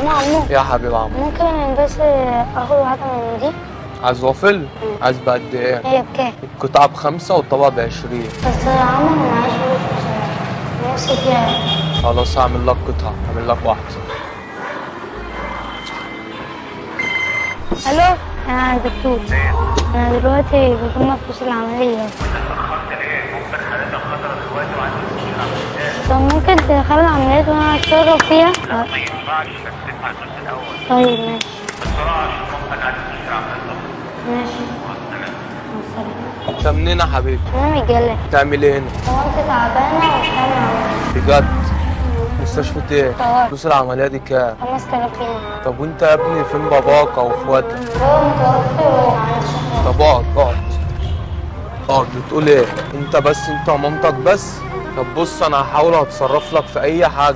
عمو يا حبيب عمو، ممكن بس اخد واحدة من دي؟ عايز وافل؟ عايز بقد ايه؟ هي بكام؟ القطعة ب5 والطبق ب20. بس يا عمو انا معيش فلوس نفسي فيها. خلاص هعمل لك قطعة، هعمل لك واحدة. الو انا دكتور، انا دلوقتي بجمع فلوس العملية. طب ممكن تدخل العمليات وانا اتصرف فيها؟ طيب ماشي. ماشي. انت منين يا حبيبي؟ انا متجلة. بتعمل ايه هنا؟ هو انت تعبانة وبتعمل عملية؟ بجد؟ مستشفى ايه؟ طوارئ. فلوس العملية دي كام؟ 5000 جنيه. طب وانت يا ابني فين باباك او اخواتك؟ هو متوفي ومعندش شغل. طب اقعد. بتقول ايه؟ انت بس انت ومامتك بس؟ طب بص انا هحاول اتصرف لك في اي حاجة.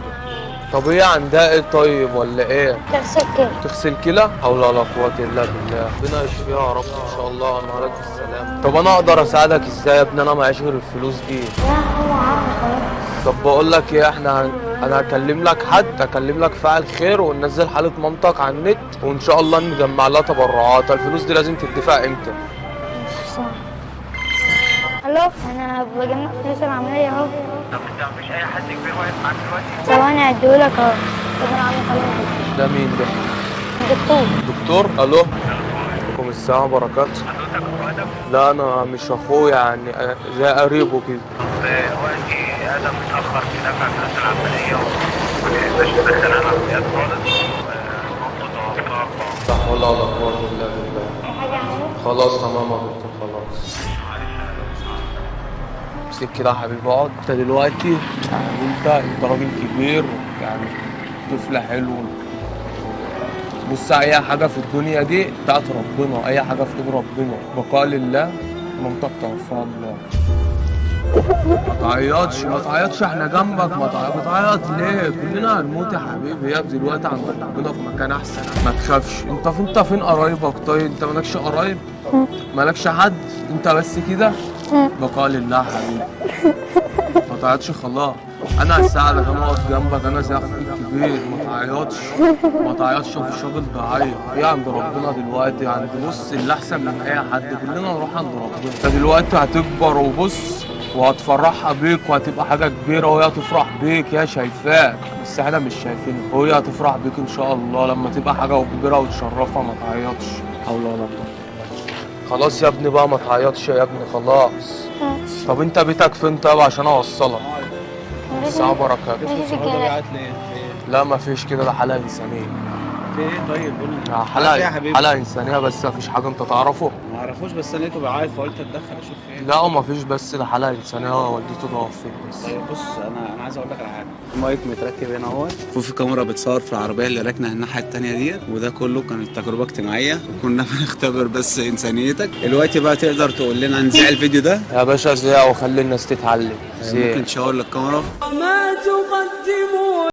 طب هي عندها ايه طيب ولا ايه؟ تغسل كده. تغسل كلى؟ حول ولا قوة الا بالله، ربنا يشفيها يا رب ان شاء الله ونهارك بالسلامة. طب انا اقدر اساعدك ازاي يا ابني؟ انا معيش غير الفلوس دي. لا هو عارف خلاص. طب بقول لك ايه، انا هكلم لك حد، هكلم لك فاعل خير وننزل حالة مامتك على النت وان شاء الله نجمع لها تبرعات. الفلوس دي لازم تدفع امتى؟ مش صعب. الو انا بجمع فلوس العملية اهو. طب انت مفيش اي حد كبير واقف معاك دلوقتي؟ ثواني هديهولك اهو. طب انا عامل كلام ده مين ده؟ دكتور. دكتور؟ الو. عليكم السلام وبركاته. حضرتك اخواتك؟ لا انا مش اخويا، يعني زي قريبه كده. دلوقتي ادم متاخر في دفع فلوس العمليه ومش مدخل على العمليات خالص ومامته توفى. لا حول ولا قوة الا بالله. في حاجة عنه؟ خلاص تمام يا دكتور خلاص. امسك كده يا حبيبي اقعد. انت دلوقتي يعني انت راجل كبير، يعني طفل حلو. بص اي حاجه في الدنيا دي بتاعت ربنا، اي حاجه في ايد ربنا، بقاء لله. مامتك توفاها الله. ما تعيطش احنا جنبك. ما بتعيط ليه؟ كلنا هنموت يا حبيبي. هي دلوقتي عند ربنا في مكان احسن. ما تخافش. انت فين قرايبك طيب؟ انت مالكش قرايب؟ مالكش حد؟ انت بس كده؟ بقاء لله يا حبيبي. ما تعيطش خلاص. انا هساعدك، انا واقف جنبك، انا زي اخوك الكبير. ما تعيطش مفيش راجل بيعيط. ايه عند ربنا دلوقتي؟ عند بص اللي احسن من اي حد، كلنا نروح عند ربنا. انت دلوقتي هتكبر وبص وهتفرحها بيك وهتبقى حاجه كبيره وهي هتفرح بيك. هي شايفاك بس احنا مش شايفينك، وهي هتفرح بيك ان شاء الله لما تبقى حاجه كبيره وتشرفها. ما تعيطش. حول ولا قوه. خلاص يا ابني بقى ما تعيطش يا ابني خلاص. طب انت بيتك فين طيب عشان اوصلك؟ السلام بركاته. ماشي كده. لا ما فيش كده، ده حالة إنسانية. في ايه طيب قول لي. حالة إنسانية بس ما فيش حاجة أنت تعرفه؟ ما اعرفوش بس انا لقيته بيعيط فقلت اتدخل اشوف في ايه. لا ما فيش، بس ده حالة إنسانية والدته توفت بس. طيب بص انا عايز اقول لك على حاجه. المايك متركب هنا اهوت وفي كاميرا بتصور في العربيه اللي راكنه الناحيه التانيه ديت، وده كله كانت تجربه اجتماعيه وكنا بنختبر بس انسانيتك. دلوقتي بقى تقدر تقول لنا نذيع الفيديو ده؟ يا باشا زيها وخلي الناس تتعلم. ممكن تشاور للكاميرا؟ ما تقدموا